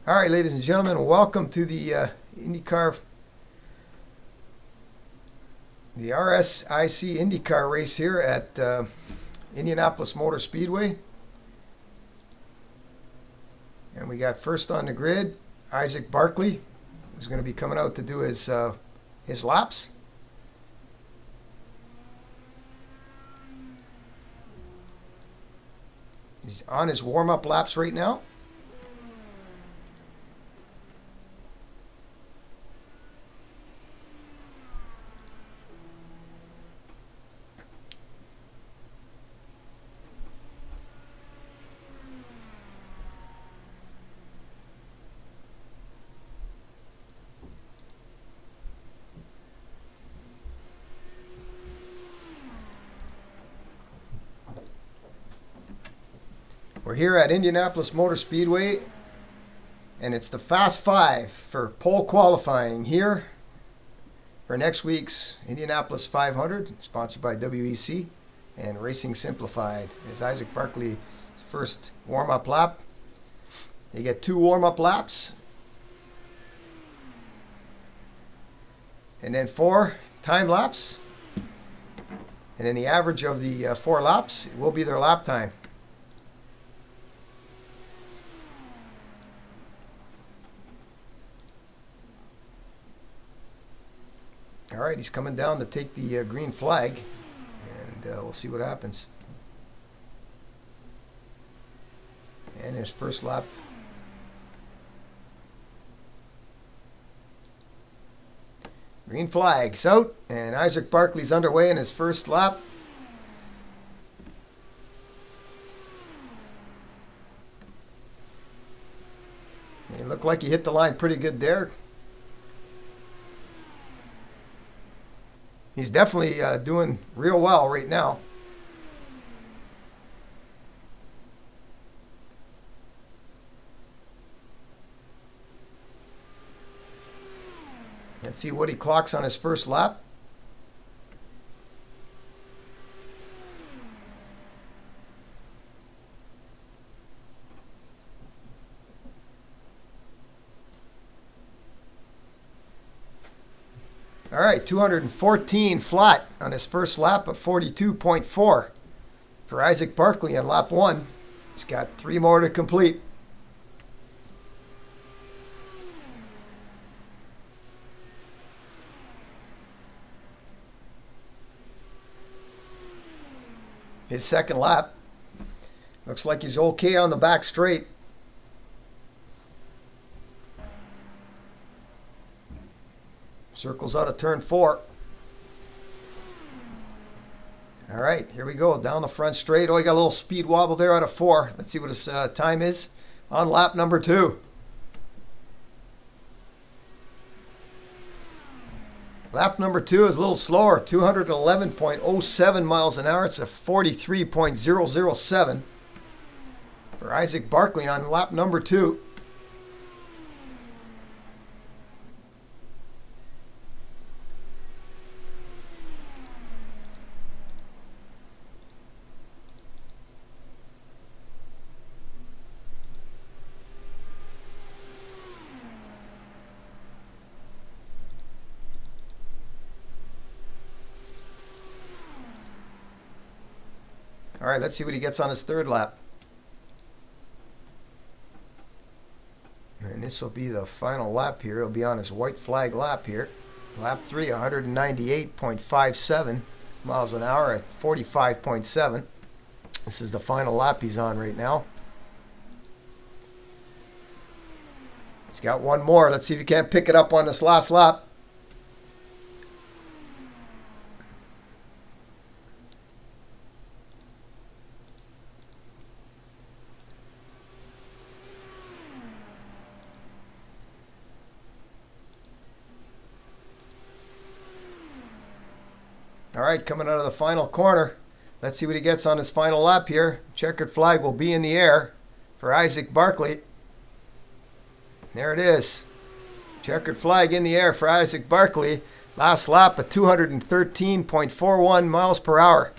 All right, ladies and gentlemen, welcome to the IndyCar, the RSIC IndyCar race here at Indianapolis Motor Speedway. And we got first on the grid, Isaac Barkley, who's going to be coming out to do his laps. He's on his warm-up laps right now. We're here at Indianapolis Motor Speedway, and it's the Fast Five for pole qualifying here for next week's Indianapolis 500, sponsored by WEC and Racing Simplified. As Isaac Barkley's first warm-up lap. They get 2 warm-up laps, and then 4 time laps, and then the average of the 4 laps will be their lap time. All right, he's coming down to take the green flag, and we'll see what happens. And his first lap. Green flag's out, and Isaac Barkley's underway in his first lap. It looked like he hit the line pretty good there. He's definitely doing real well right now. Let's see what he clocks on his first lap. All right, 214 flat on his first lap of 42.4 for Isaac Barkley on lap 1. He's got 3 more to complete. His second lap. Looks like he's okay on the back straight. Circles out of turn 4. All right, here we go. Down the front straight. Oh, he got a little speed wobble there out of 4. Let's see what his time is on lap number 2. Lap number 2 is a little slower. 211.07 miles an hour. It's a 43.007 for Isaac Barkley on lap number 2. All right, let's see what he gets on his third lap. And this will be the final lap here. It'll be on his white flag lap here. Lap 3, 198.57 miles an hour at 45.7. This is the final lap he's on right now. He's got 1 more. Let's see if he can't pick it up on this last lap. All right, coming out of the final corner. Let's see what he gets on his final lap here. Checkered flag will be in the air for Isaac Barkley. There it is. Checkered flag in the air for Isaac Barkley. Last lap at 213.41 miles per hour.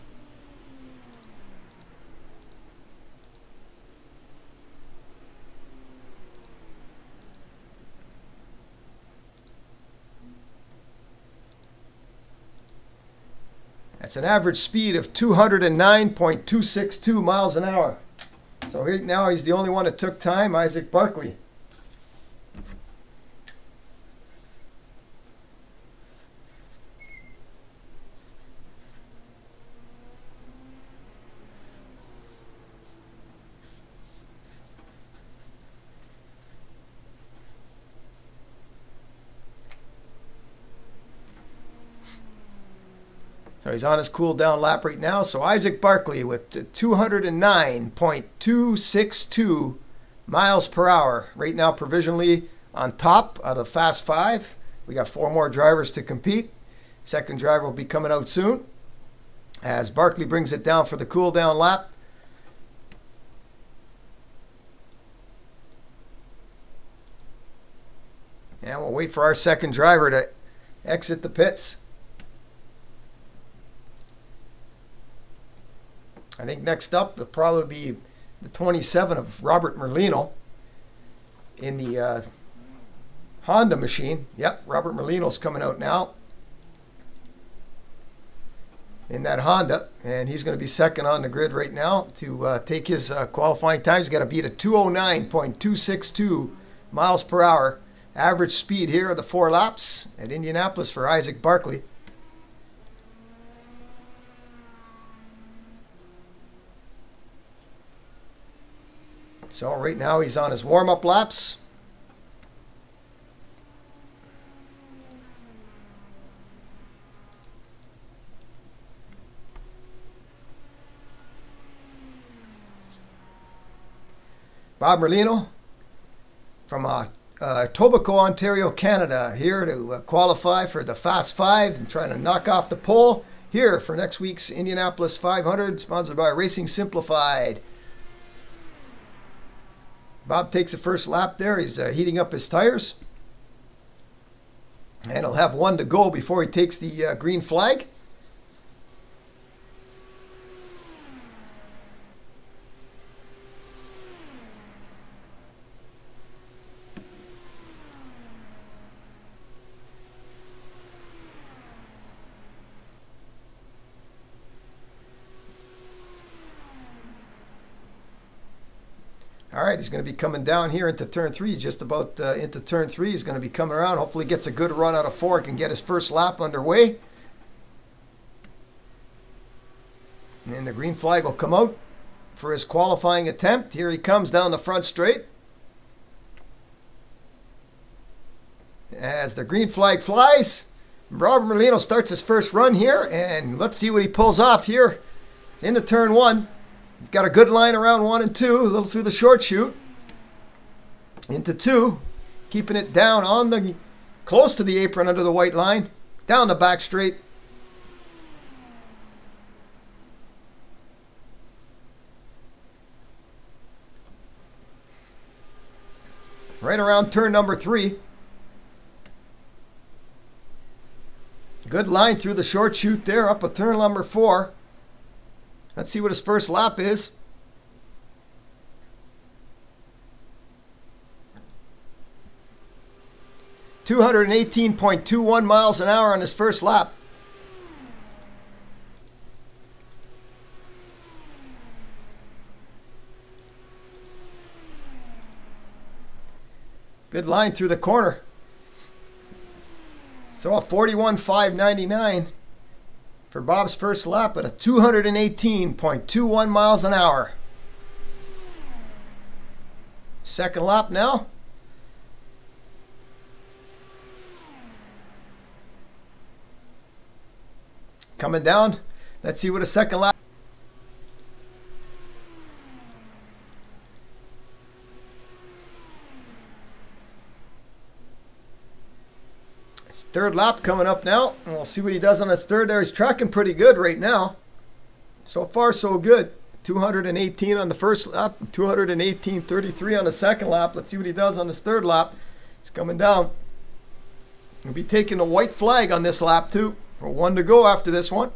That's an average speed of 209.262 miles an hour. So right now he's the only one that took time, Isaac Barkley. So he's on his cool down lap right now. So Isaac Barkley with 209.262 miles per hour. Right now provisionally on top of the Fast 5. We got 4 more drivers to compete. Second driver will be coming out soon. As Barkley brings it down for the cool down lap. And we'll wait for our second driver to exit the pits. I think next up will probably be the 27 of Robert Merlino in the Honda machine. Yep, Robert Merlino's coming out now in that Honda, and he's going to be second on the grid right now to take his qualifying time. He's got to beat a 209.262 miles per hour. Average speed here of the 4 laps at Indianapolis for Isaac Barkley. So right now he's on his warm-up laps. Bob Merlino from Etobicoke, Ontario, Canada, here to qualify for the Fast 5 and trying to knock off the pole here for next week's Indianapolis 500, sponsored by Racing Simplified. Bob takes the first lap there. He's heating up his tires. And he'll have 1 to go before he takes the green flag. All right, he's going to be coming down here into turn 3. He's just about into turn 3. He's going to be coming around. Hopefully gets a good run out of 4 and get his first lap underway. And the green flag will come out for his qualifying attempt. Here he comes down the front straight. As the green flag flies, Robert Merlino starts his first run here. And let's see what he pulls off here into turn 1. He's got a good line around 1 and 2, a little through the short chute. Into 2, keeping it down on the, close to the apron under the white line. Down the back straight. Right around turn number 3. Good line through the short chute there, up a turn number 4. Let's see what his first lap is. .218.21 miles an hour on his first lap. Good line through the corner. So a 41.599 for Bob's first lap at a 218.21 miles an hour. Second lap now. Coming down. Let's see what a second lap. His third lap coming up now, and we'll see what he does on his third there. He's tracking pretty good right now. So far, so good. 218 on the first lap, 218.33 on the second lap. Let's see what he does on his third lap. He's coming down. He'll be taking a white flag on this lap too. For 1 to go after this one.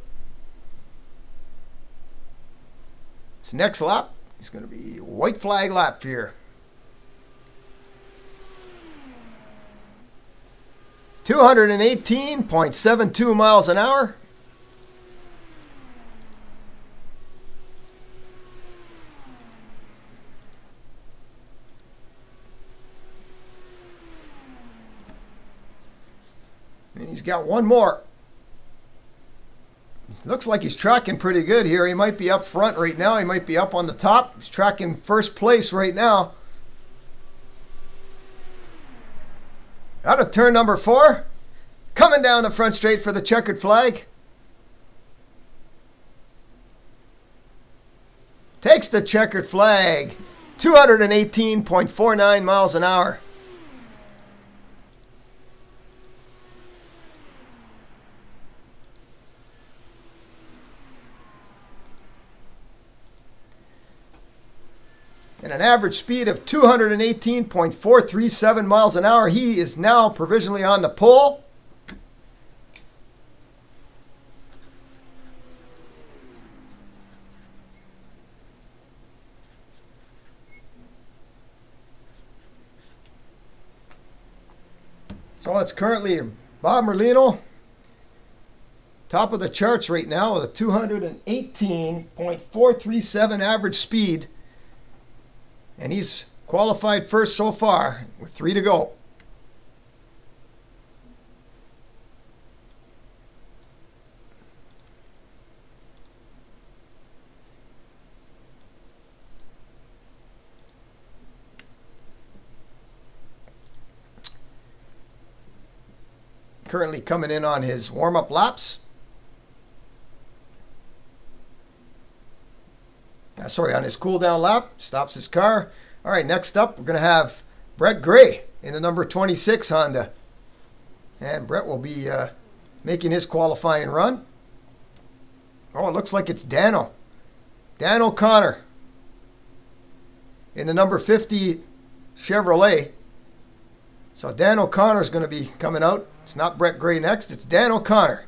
This next lap is going to be a white flag lap here. 218.72 miles an hour. He's got one more. Looks like he's tracking pretty good here. He might be up front right now. He might be up on the top. He's tracking first place right now. Out of turn number 4. Coming down the front straight for the checkered flag. Takes the checkered flag. 218.49 miles an hour. And an average speed of 218.437 miles an hour. He is now provisionally on the pole. So it's currently Bob Merlino, top of the charts right now with a 218.437 average speed. And he's qualified first so far with 3 to go. Currently coming in on his warm-up laps. Sorry, on his cool-down lap. Stops his car. All right, next up, we're going to have Brett Gray in the number 26 Honda. And Brett will be making his qualifying run. Oh, it looks like it's Dan O'Connor in the number 50 Chevrolet. So Dan O'Connor is going to be coming out. It's not Brett Gray next. It's Dan O'Connor.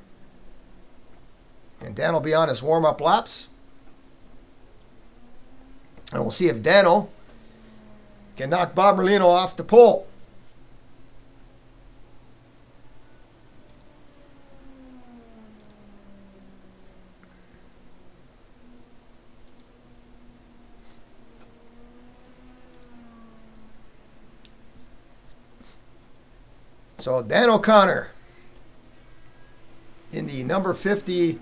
And Dan will be on his warm-up laps. And we'll see if Dano can knock Bob Merlino off the pole. So Dan O'Connor in the number 50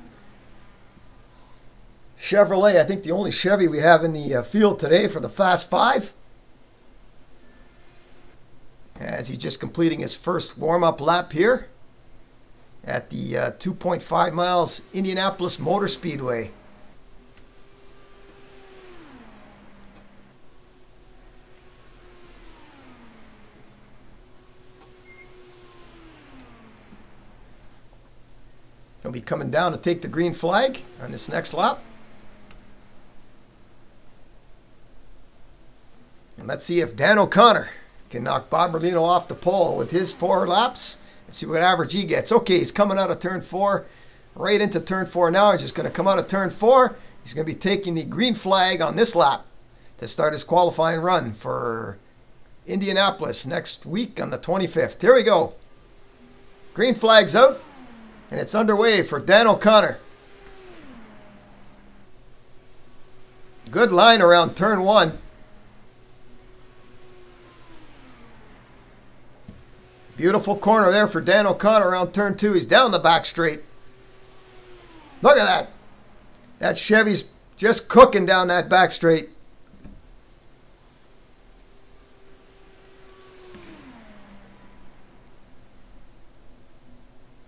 Chevrolet, I think the only Chevy we have in the field today for the Fast 5. As he's just completing his first warm-up lap here at the 2.5 miles Indianapolis Motor Speedway. He'll be coming down to take the green flag on this next lap. And let's see if Dan O'Connor can knock Bob Merlino off the pole with his 4 laps. Let's see what average he gets. Okay, he's coming out of turn 4, right into turn 4 now. He's just going to come out of turn 4. He's going to be taking the green flag on this lap to start his qualifying run for Indianapolis next week on the 25th. Here we go. Green flag's out, and it's underway for Dan O'Connor. Good line around turn 1. Beautiful corner there for Dan O'Connor around turn 2. He's down the back straight. Look at that. That Chevy's just cooking down that back straight.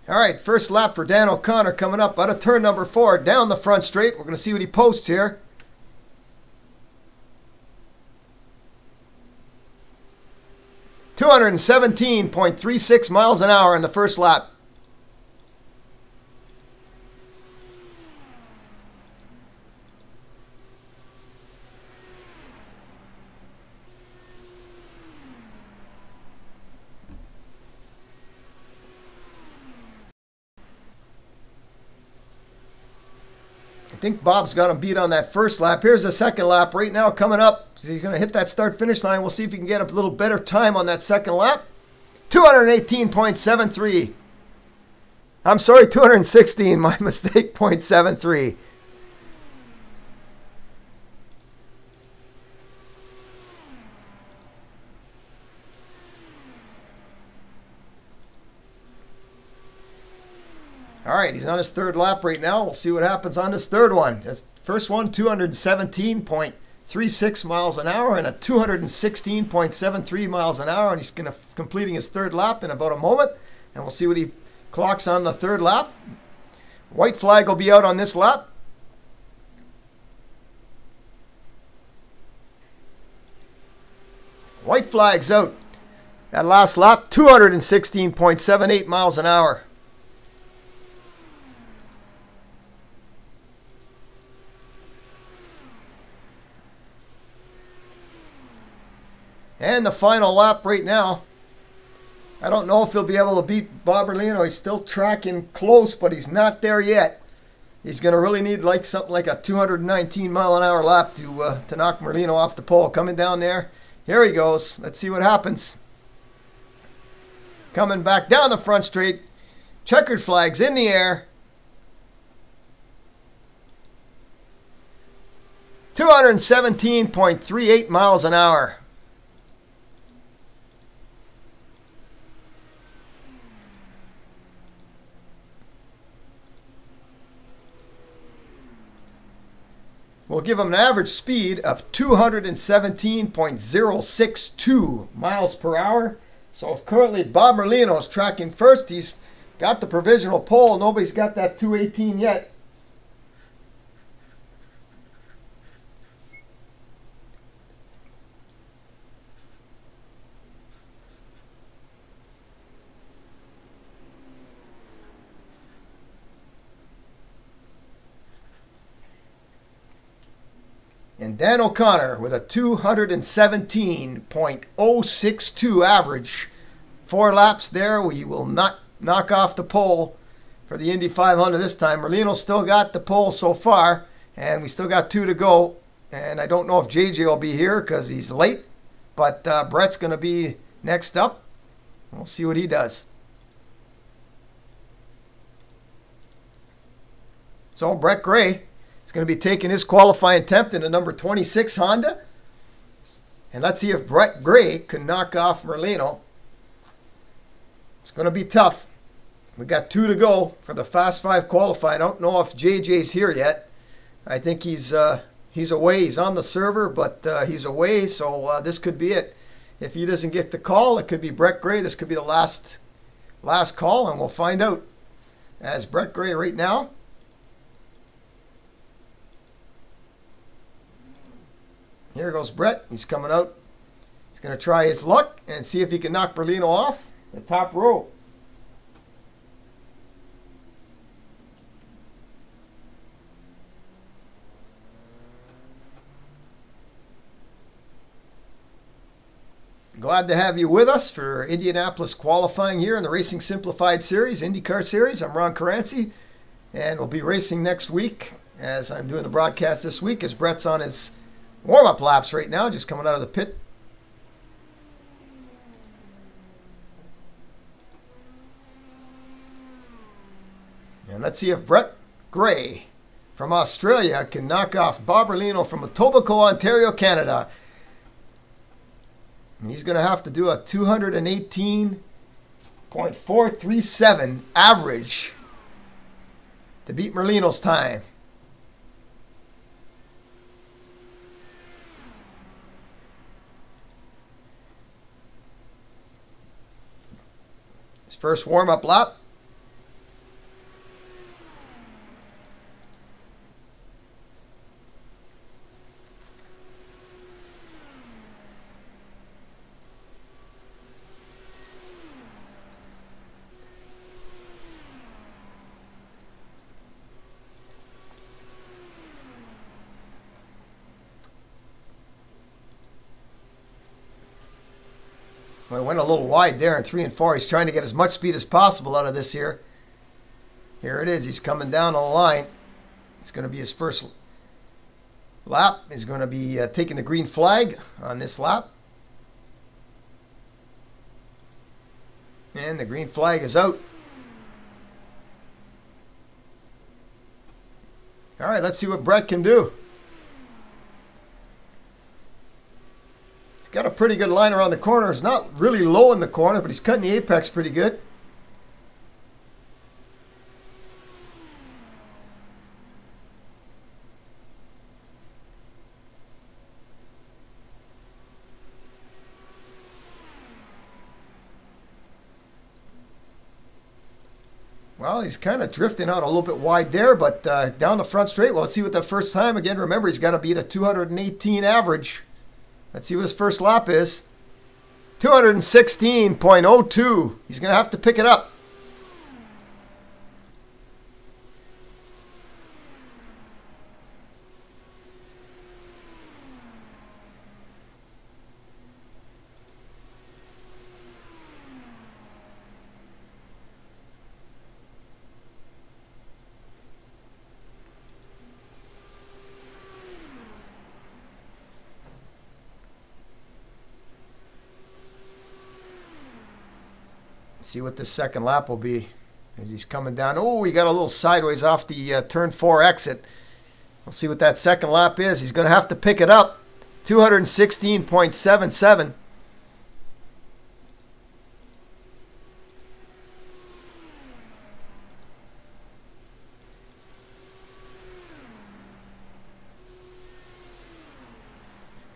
All right, first lap for Dan O'Connor coming up out of turn number 4, down the front straight. We're going to see what he posts here. .217.36 miles an hour in the first lap. I think Bob's got him beat on that first lap. Here's the second lap right now coming up. So he's going to hit that start-finish line. We'll see if he can get a little better time on that second lap. 218.73. I'm sorry, 216. My mistake, 0.73. All right, he's on his third lap right now. We'll see what happens on this third one. That's first one, 217.36 miles an hour and a 216.73 miles an hour. And he's going to completing his third lap in about a moment. And we'll see what he clocks on the third lap. White flag will be out on this lap. White flag's out. That last lap, 216.78 miles an hour. And the final lap right now. I don't know if he'll be able to beat Bob Merlino. He's still tracking close, but he's not there yet. He's going to really need like something like a 219 mile an hour lap to knock Merlino off the pole. Coming down there. Here he goes. Let's see what happens. Coming back down the front straight. Checkered flags in the air. 217.38 miles an hour. We'll give him an average speed of 217.062 miles per hour. So currently Bob Merlino is tracking first. He's got the provisional pole. Nobody's got that 218 yet. And Dan O'Connor with a 217.062 average. 4 laps there. We will not knock off the pole for the Indy 500 this time. Merlino still got the pole so far, and we still got 2 to go. And I don't know if JJ will be here because he's late, but Brett's going to be next up. We'll see what he does. So Brett Gray is going to be taking his qualifying attempt in the number 26 Honda. And let's see if Brett Gray can knock off Merlino. It's going to be tough. We got 2 to go for the Fast 5 qualify. I don't know if JJ's here yet. I think he's away. He's on the server, but he's away. So this could be it. If he doesn't get the call, it could be Brett Gray. This could be the last call, and we'll find out. As Brett Gray right now. Here goes Brett. He's coming out. He's going to try his luck and see if he can knock Merlino off the top row. Glad to have you with us for Indianapolis qualifying here in the Racing Simplified Series, IndyCar Series. I'm Ron Caranci, and we'll be racing next week as I'm doing the broadcast this week as Brett's on his warm-up laps right now, just coming out of the pit. And let's see if Brett Gray from Australia can knock off Bob Merlino from Etobicoke, Ontario, Canada. And he's going to have to do a 218.437 average to beat Merlino's time. First warm-up lap. Well, it went a little wide there in 3 and 4. He's trying to get as much speed as possible out of this here. Here it is. He's coming down the line. It's going to be his first lap. He's going to be taking the green flag on this lap. And the green flag is out. All right, let's see what Brett can do. Got a pretty good line around the corner. It's not really low in the corner, but he's cutting the apex pretty good. Well, he's kind of drifting out a little bit wide there, but down the front straight. Well, let's see what the first time. Again, remember, he's got to beat a 218 average. Let's see what his first lap is. 216.02. He's going to have to pick it up. See what the second lap will be as he's coming down. Oh, he got a little sideways off the turn 4 exit. We'll see what that second lap is. He's going to have to pick it up. 216.77.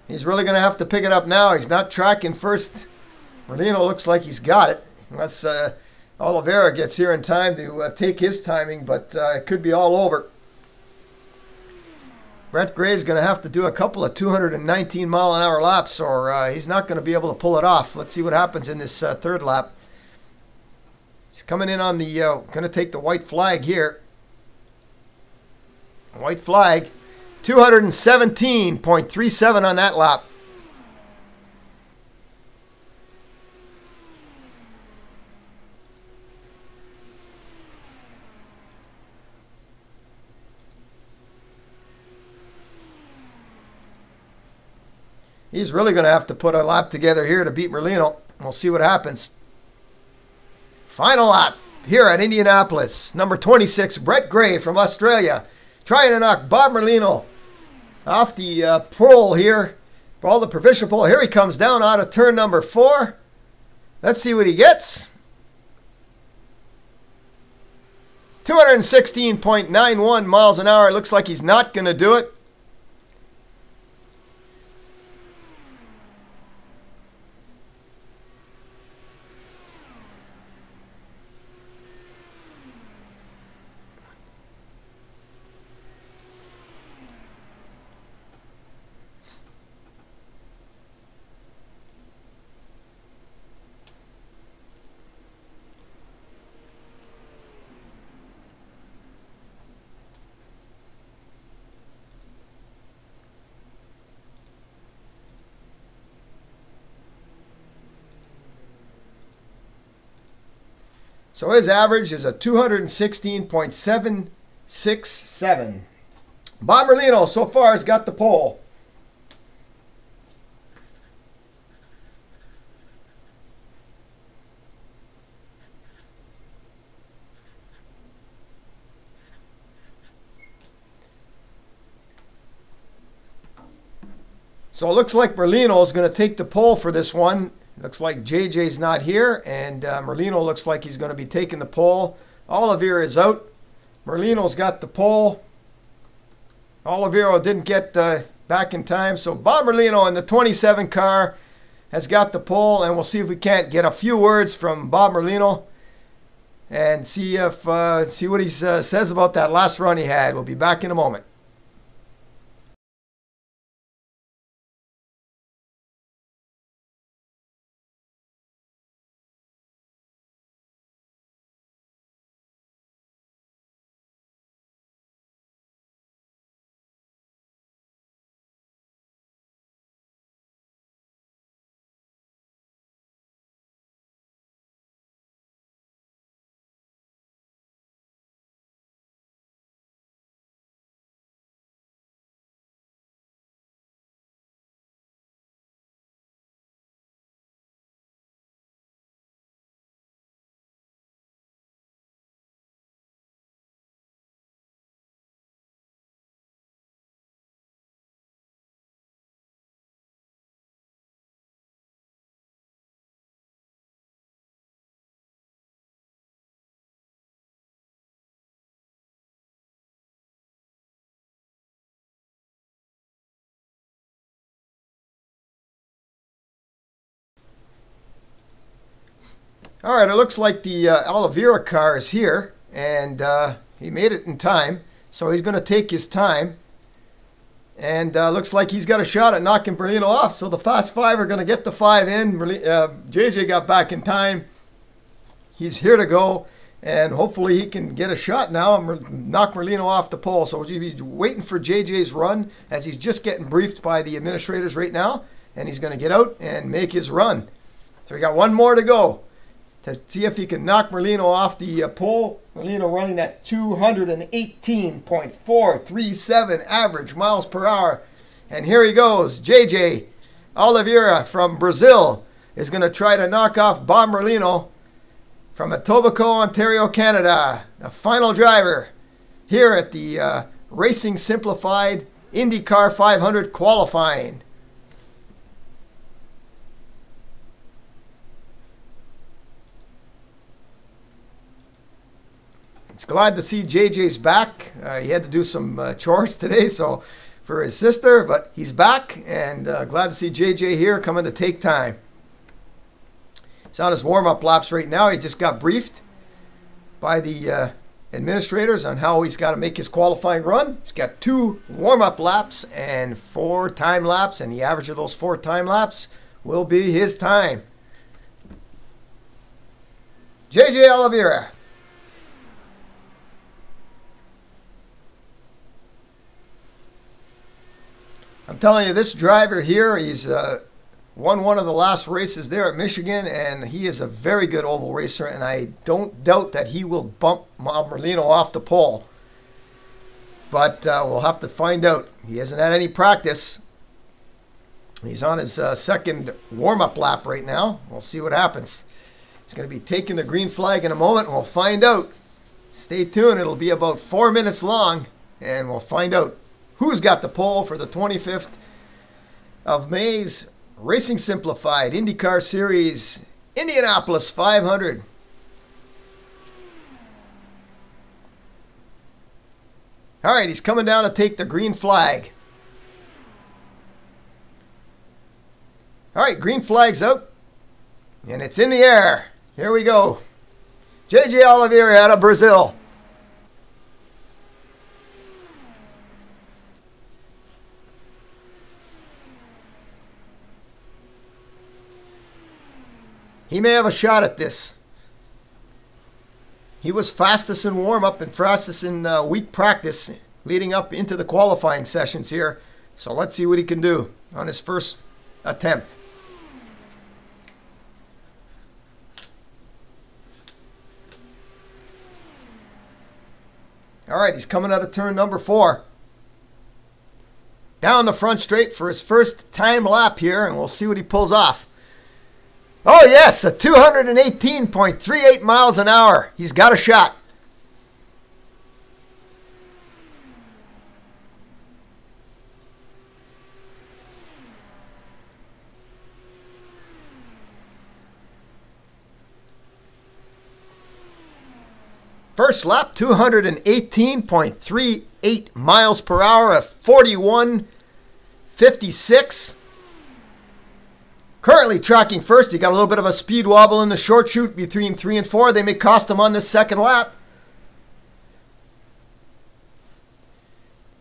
He's really going to have to pick it up now. He's not tracking first. Merlino looks like he's got it. Unless Oliveira gets here in time to take his timing, but it could be all over. Brett Gray's going to have to do a couple of 219-mile-an-hour laps, or he's not going to be able to pull it off. Let's see what happens in this third lap. He's coming in on the, going to take the white flag here. White flag, 217.37 on that lap. He's really going to have to put a lap together here to beat Merlino. We'll see what happens. Final lap here at Indianapolis. Number 26, Brett Gray from Australia. Trying to knock Bob Merlino off the pole here. For all the provincial pole. Here he comes down out of turn number 4. Let's see what he gets. 216.91 miles an hour. It looks like he's not going to do it. So his average is a 216.767. Bob Merlino so far has got the pole. So it looks like Merlino is going to take the pole for this one. Looks like JJ's not here, and Merlino looks like he's going to be taking the pole. Oliveira is out. Merlino's got the pole. Oliveira didn't get back in time, so Bob Merlino in the 27 car has got the pole, and we'll see if we can't get a few words from Bob Merlino and see if see what he says about that last run he had. We'll be back in a moment. All right, it looks like the Oliveira car is here. and he made it in time. So he's going to take his time. And looks like he's got a shot at knocking Merlino off. So the Fast Five are going to get the 5 in. JJ got back in time. He's here to go. And hopefully he can get a shot now and knock Merlino off the pole. So we'll be waiting for JJ's run as he's just getting briefed by the administrators right now. And he's going to get out and make his run. So we got one more to go to see if he can knock Merlino off the pole. Merlino running at 218.437 average miles per hour. And here he goes. JJ Oliveira from Brazil is going to try to knock off Bob Merlino from Etobicoke, Ontario, Canada. The final driver here at the Racing Simplified IndyCar 500 qualifying. It's glad to see JJ's back. He had to do some chores today, so for his sister, but he's back, and glad to see JJ here coming to take time. He's on his warm-up laps right now. He just got briefed by the administrators on how he's got to make his qualifying run. He's got 2 warm-up laps and 4 time laps, and the average of those 4 time laps will be his time. JJ Oliveira. I'm telling you, this driver here, he's won one of the last races there at Michigan, and he is a very good oval racer, and I don't doubt that he will bump Merlino off the pole. But we'll have to find out. He hasn't had any practice. He's on his second warm-up lap right now. We'll see what happens. He's going to be taking the green flag in a moment, and we'll find out. Stay tuned. It'll be about 4 minutes long, and we'll find out who's got the pole for the 25th of May's Racing Simplified IndyCar Series Indianapolis 500. All right, he's coming down to take the green flag. All right, green flag's out, and it's in the air. Here we go. JJ Oliveira out of Brazil. He may have a shot at this. He was fastest in warm-up and fastest in week practice leading up into the qualifying sessions here. So let's see what he can do on his first attempt. All right, he's coming out of turn number 4. Down the front straight for his first time lap here, and we'll see what he pulls off. Oh, yes, a 218.38 miles an hour. He's got a shot. First lap, 218.38 miles per hour, a 41.56. Currently tracking first. He got a little bit of a speed wobble in the short chute between 3 and 4. They may cost him on this second lap.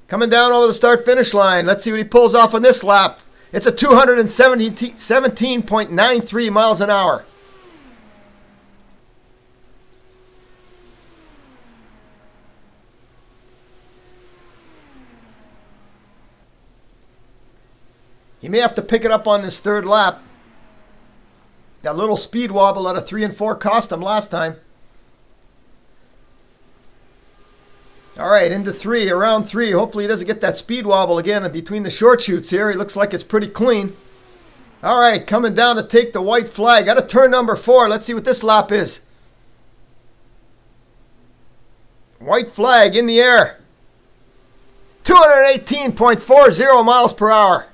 Coming down over the start-finish line. Let's see what he pulls off on this lap. It's a 217.93 miles an hour. He may have to pick it up on this third lap. That little speed wobble out of 3 and 4 cost him last time. All right, into 3, around 3. Hopefully he doesn't get that speed wobble again between the short chutes here. He looks like it's pretty clean. All right, coming down to take the white flag. Out of turn number 4. Let's see what this lap is. White flag in the air. 218.40 miles per hour.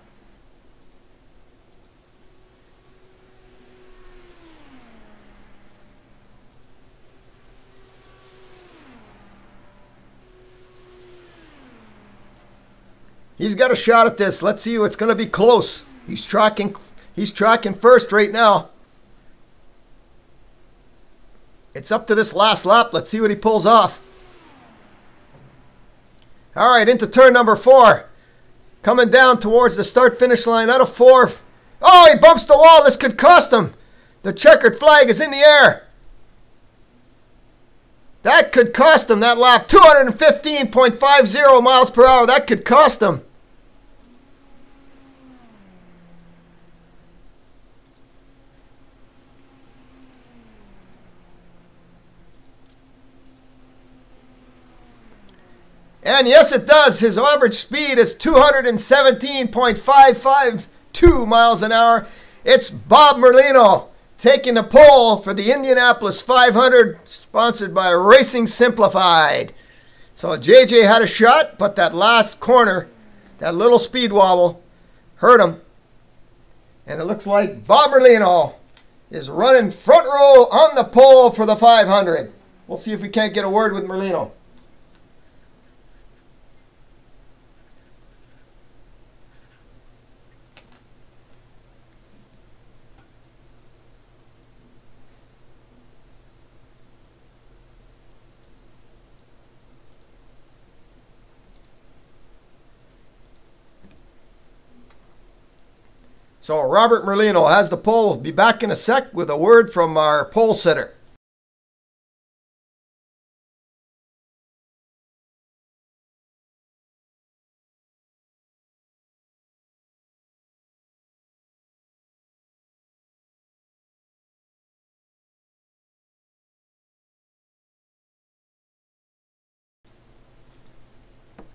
He's got a shot at this. Let's see. It's going to be close. He's tracking first right now. it's up to this last lap. Let's see what he pulls off. All right, into turn number 4. Coming down towards the start-finish line out of 4. Oh, he bumps the wall. This could cost him. The checkered flag is in the air. That could cost him that lap. 215.50 miles per hour. That could cost him. And yes, it does. His average speed is 217.552 miles an hour. It's Bob Merlino taking the pole for the Indianapolis 500, sponsored by Racing Simplified. So JJ had a shot, but that last corner, that little speed wobble, hurt him. And it looks like Bob Merlino is running front row on the pole for the 500. We'll see if we can't get a word with Merlino. So Robert Merlino has the pole. Be back in a sec with a word from our pole sitter.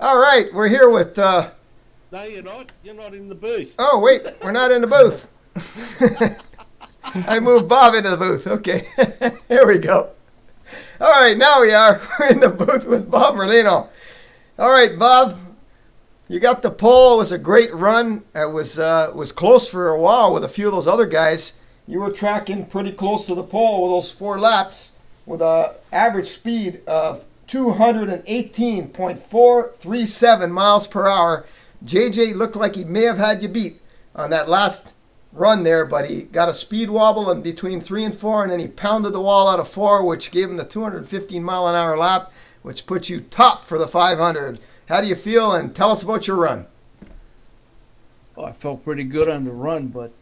All right, we're here with... No, you're not. You're not in the booth. Oh, wait, we're not in the booth. I moved Bob into the booth. Okay, here we go. All right, now we are. We're in the booth with Bob Merlino. All right, Bob, you got the pole. It was a great run. It was close for a while with a few of those other guys. You were tracking pretty close to the pole with those 4 laps with an average speed of 218.437 miles per hour. JJ looked like he may have had you beat on that last run there, but he got a speed wobble in between 3 and 4, and then he pounded the wall out of 4, which gave him the 215-mile-an-hour lap, which puts you top for the 500. How do you feel, and tell us about your run? Oh, I felt pretty good on the run, but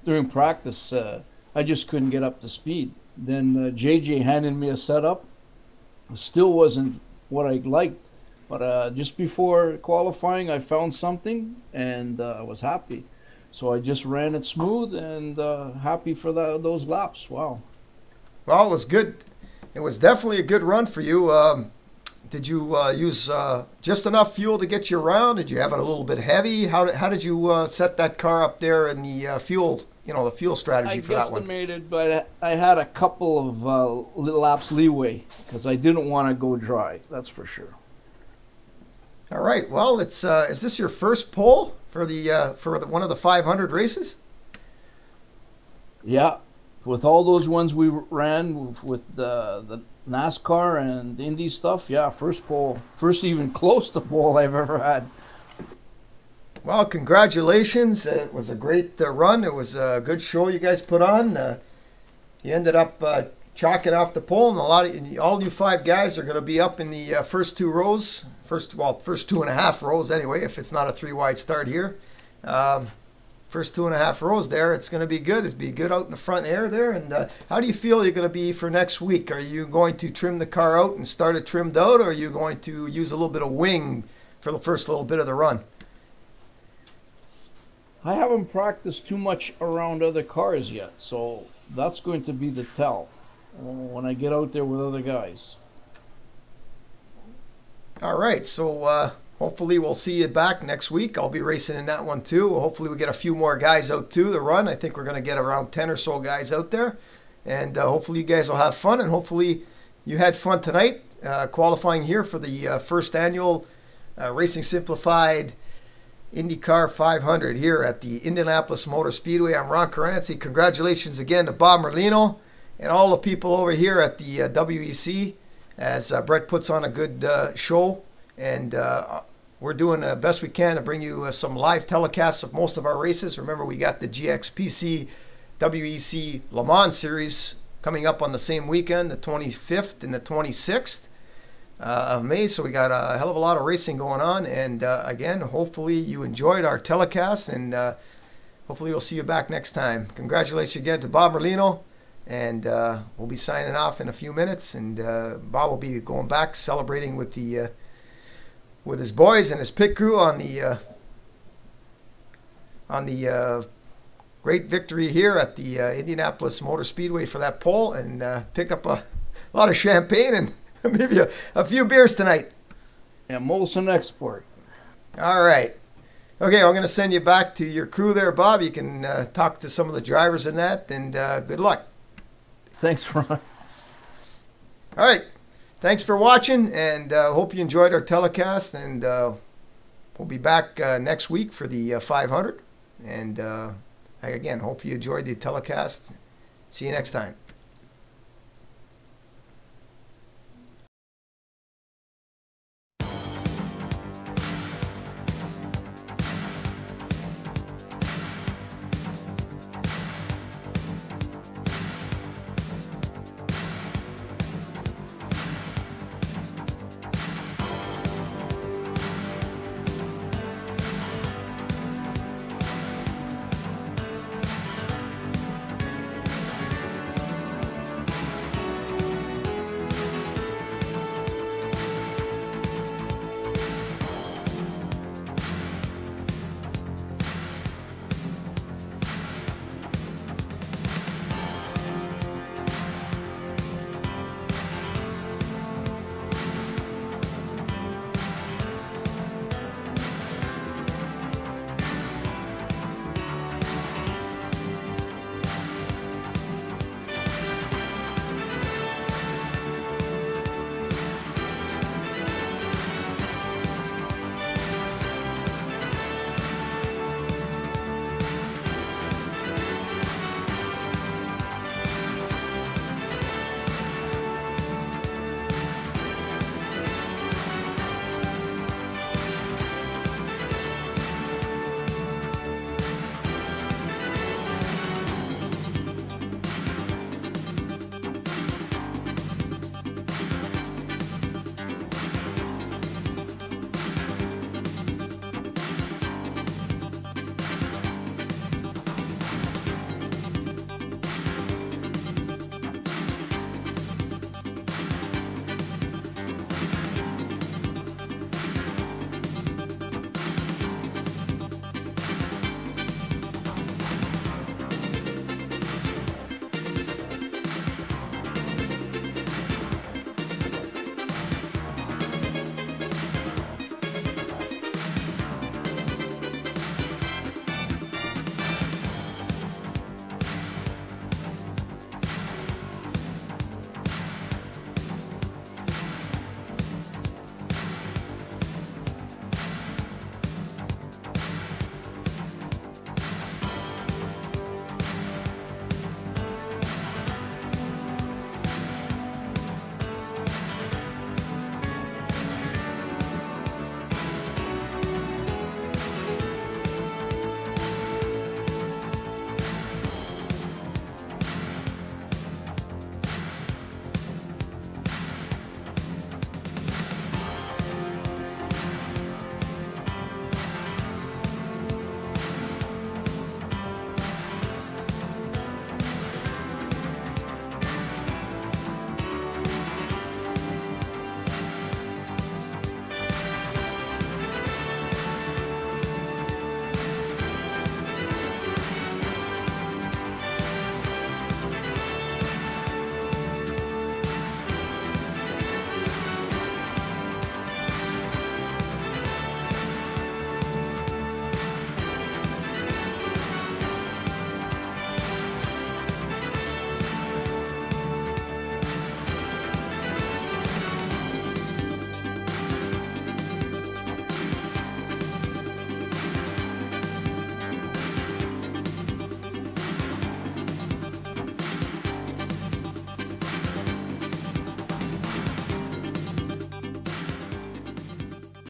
during practice, I just couldn't get up to speed. Then JJ handed me a setup. It still wasn't what I liked. But just before qualifying, I found something, and I was happy. So I just ran it smooth, and happy for those laps. Wow. Well, it was good. It was definitely a good run for you. Did you use just enough fuel to get you around? Did you have it a little bit heavy? How did you set that car up there in the fuel, the fuel strategy for that one? I guesstimated, but I had a couple of laps leeway because I didn't want to go dry. That's for sure. All right. Well, it's is this your first pole for one of the 500 races? Yeah, with all those ones we ran with the NASCAR and Indy stuff. Yeah, first pole, first even close to pole I've ever had. Well, congratulations! It was a great run. It was a good show you guys put on. You ended up chalking off the pole, and all you 5 guys are going to be up in the first 2 rows. First 2.5 rows anyway, if it's not a 3-wide start here. First 2.5 rows there, it's going to be good. It's be good out in the front air there. And how do you feel you're going to be for next week? Are you going to trim the car out and start it trimmed out, or are you going to use a little bit of wing for the first little bit of the run? I haven't practiced too much around other cars yet, so that's going to be the tell when I get out there with other guys. All right, so hopefully we'll see you back next week. I'll be racing in that one too. Hopefully we get a few more guys out too to run. I think we're going to get around 10 or so guys out there. And hopefully you guys will have fun, and hopefully you had fun tonight qualifying here for the first annual Racing Simplified IndyCar 500 here at the Indianapolis Motor Speedway. I'm Ron Caranci. Congratulations again to Bob Merlino and all the people over here at the WEC, as Brett puts on a good show, and we're doing the best we can to bring you some live telecasts of most of our races. Remember, we got the GXPC WEC Le Mans Series coming up on the same weekend, the 25th and the 26th of May. So we got a hell of a lot of racing going on. And again, hopefully you enjoyed our telecast, and hopefully we'll see you back next time. Congratulations again to Bob Merlino. And we'll be signing off in a few minutes. And Bob will be going back celebrating with the with his boys and his pit crew on the great victory here at the Indianapolis Motor Speedway for that pole, and pick up a lot of champagne and maybe a few beers tonight. Yeah, Molson Export. All right. Okay, I'm going to send you back to your crew there, Bob. You can talk to some of the drivers in that, and good luck. Thanks, Ron. All right. Thanks for watching, and hope you enjoyed our telecast. And we'll be back next week for the 500. And again, hope you enjoyed the telecast. See you next time.